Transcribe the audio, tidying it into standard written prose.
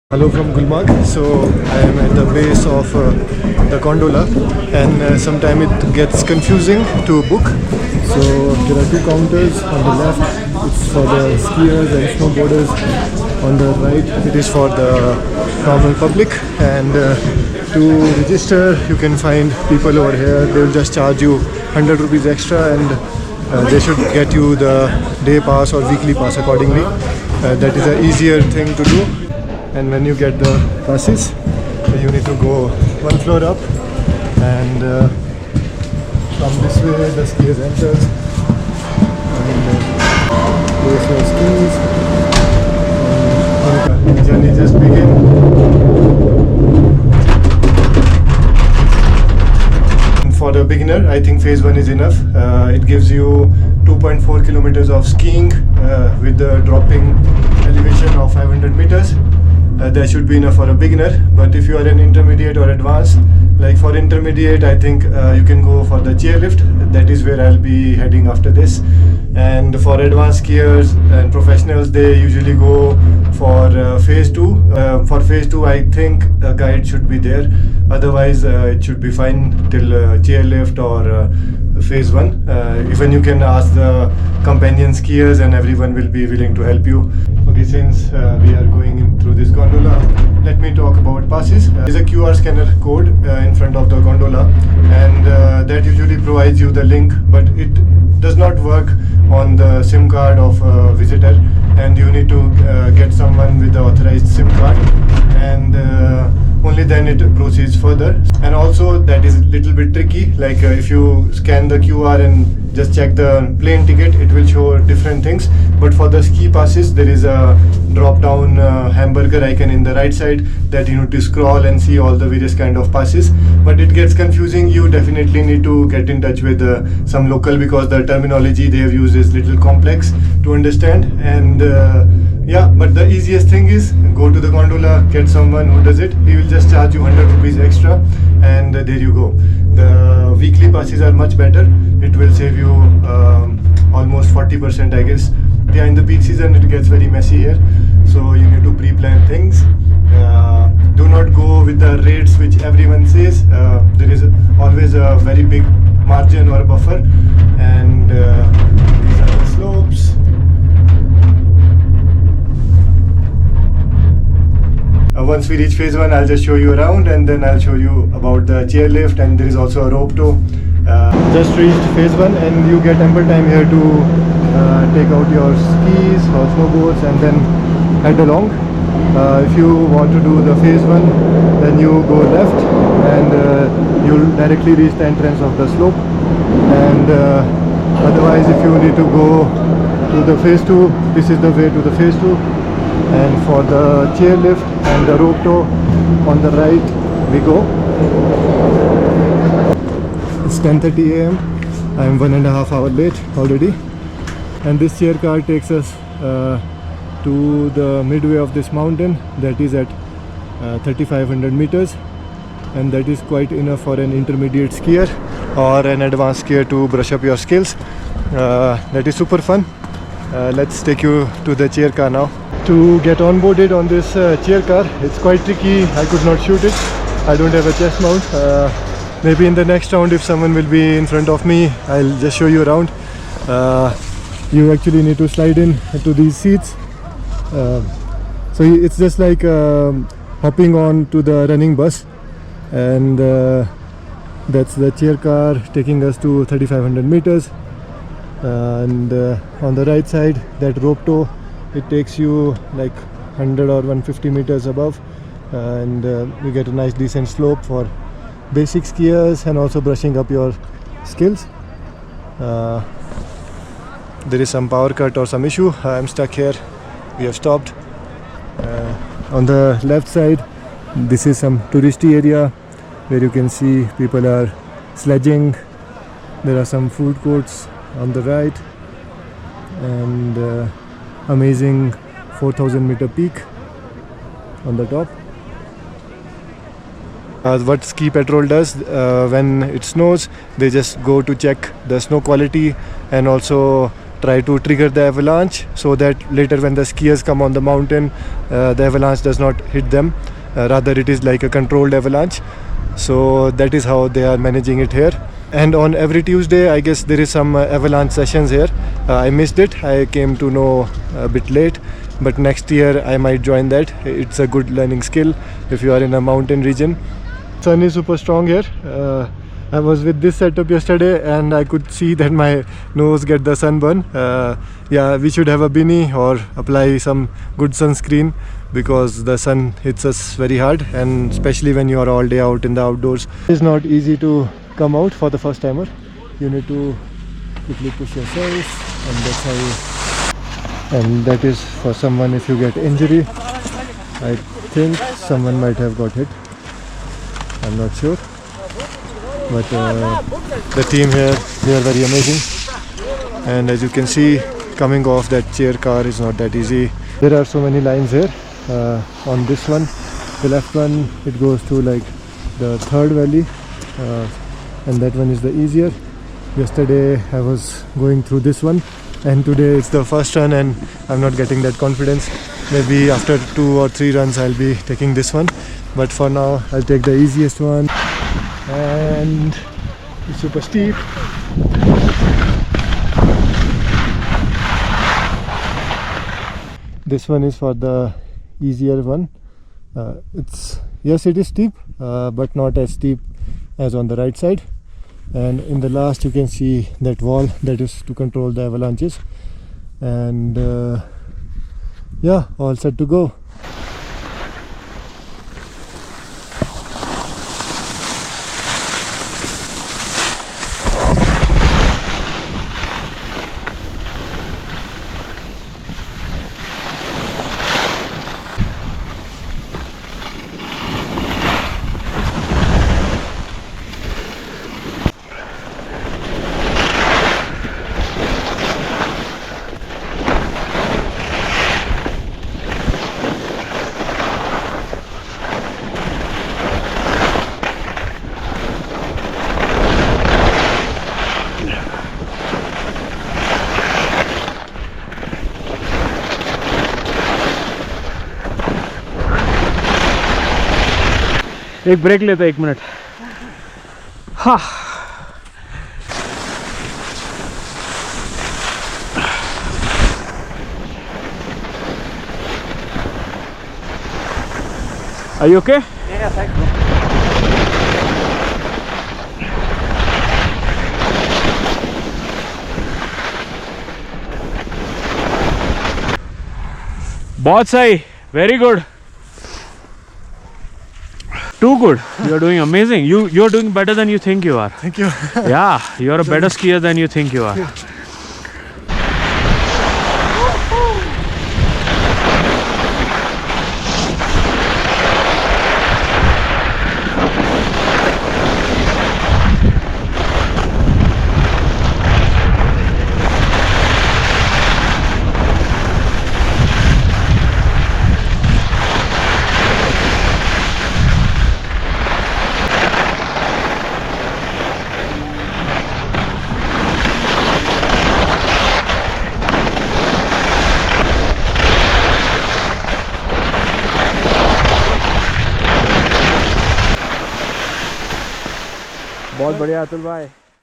Hello from Gulmarg. So I am at the base of the gondola, and sometimes it gets confusing to book. So there are two counters on the left. It's for the skiers and snowboarders. On the right, it is for the normal public. And to register, you can find people over here. They will just charge you 100 rupees extra, and they should get you the day pass or weekly pass accordingly. That is an easier thing to do. And when you get the passes, you need to go one floor up, and from this way the skiers enters, and place your skis, and the journey just begin. For a beginner, I think phase 1 is enough. It gives you 2.4 kilometers of skiing with the dropping elevation of 500 meters. That should be enough for a beginner, but if you are an intermediate or advanced, like for intermediate, I think you can go for the chairlift. That is where I'll be heading after this. And for advanced skiers and professionals, they usually go for phase 2. For phase 2, I think a guide should be there. Otherwise, it should be fine till chairlift or phase 1. Even you can ask the companion skiers, and everyone will be willing to help you. Okay, since we are going in through this gondola, let me talk about passes. There is a QR scanner code in front of the gondola, and that usually provides you the link, but it does not work on the SIM card of a visitor, and you need to get someone with the authorized SIM card, and only then it proceeds further. And also that is a little bit tricky, like if you scan the QR and just check the plane ticket, it will show different things. But for the ski passes, there is a drop down hamburger icon in the right side that you need to scroll and see all the various kind of passes, but it gets confusing. You definitely need to get in touch with some local, because the terminology they have used is little complex to understand. And yeah, but the easiest thing is go to the gondola, get someone who does it. He will just charge you 100 rupees extra, and there you go. The weekly passes are much better. It will save you almost 40%, I guess. Yeah, in the peak season it gets very messy here, so you need to pre-plan things. Do not go with the rates which everyone says. There is always a very big margin or buffer, and these are the slopes. Once we reach phase 1, I'll just show you around, and then I'll show you about the chairlift, and there is also a rope tow. Just reached phase 1, and you get ample time here to take out your skis or snowboards and then head along. If you want to do the phase 1, then you go left, and you'll directly reach the entrance of the slope. And otherwise, if you need to go to the phase 2, this is the way to the phase 2. And for the chairlift and the rope tow, on the right we go. It's 10:30 a.m. I'm 1.5 hours late already, and this chair car takes us to the midway of this mountain, that is at 3,500 meters, and that is quite enough for an intermediate skier or an advanced skier to brush up your skills. That is super fun. Let's take you to the chair car now. To get onboarded on this chair car, it's quite tricky. I could not shoot it. I don't have a chest mount. Maybe in the next round, if someone will be in front of me, I'll just show you around. You actually need to slide in to these seats. So it's just like hopping on to the running bus, and that's the chair car taking us to 3,500 meters. And on the right side, that rope tow, it takes you like 100 or 150 meters above, and you get a nice decent slope for basic skiers and also brushing up your skills. There is some power cut or some issue. I'm stuck here. We have stopped. On the left side, this is some touristy area where you can see people are sledging. There are some food courts on the right, and amazing 4,000 meter peak on the top. What Ski Patrol does when it snows, they just go to check the snow quality and also try to trigger the avalanche so that later when the skiers come on the mountain, the avalanche does not hit them. Rather, it is like a controlled avalanche. So that is how they are managing it here. And on every Tuesday, I guess there is some avalanche sessions here. I missed it. I came to know a bit late, but next year I might join that. It's a good learning skill if you are in a mountain region. Sun is super strong here. I was with this setup yesterday and I could see that my nose get the sunburn. Yeah, we should have a beanie or apply some good sunscreen because the sun hits us very hard, and especially when you are all day out in the outdoors. It's not easy to come out for the first timer. You need to quickly push yourself, and that's how you, and that is for someone if you get injury. I think someone might have got hit. I'm not sure. But the team here, they are very amazing, and as you can see, coming off that chair car is not that easy. There are so many lines here. On this one, the left one, it goes to like the third valley, and that one is the easier. Yesterday I was going through this one, and today it's the first run and I'm not getting that confidence. Maybe after 2 or 3 runs I'll be taking this one, but for now I'll take the easiest one. And it's super steep. This one is for the easier one. Yes, it is steep, but not as steep as on the right side. And in the last you can see that wall, that is to control the avalanches. And yeah, all set to go. एक break लेते हैं 1 minute. हाँ, are you okay? Yeah, thanks, bro. बहुत सही, very good. Too good. You are doing amazing. You are doing better than you think you are. Thank you. Yeah, you are a better skier than you think you are. बहुत बढ़िया अतुल भाई.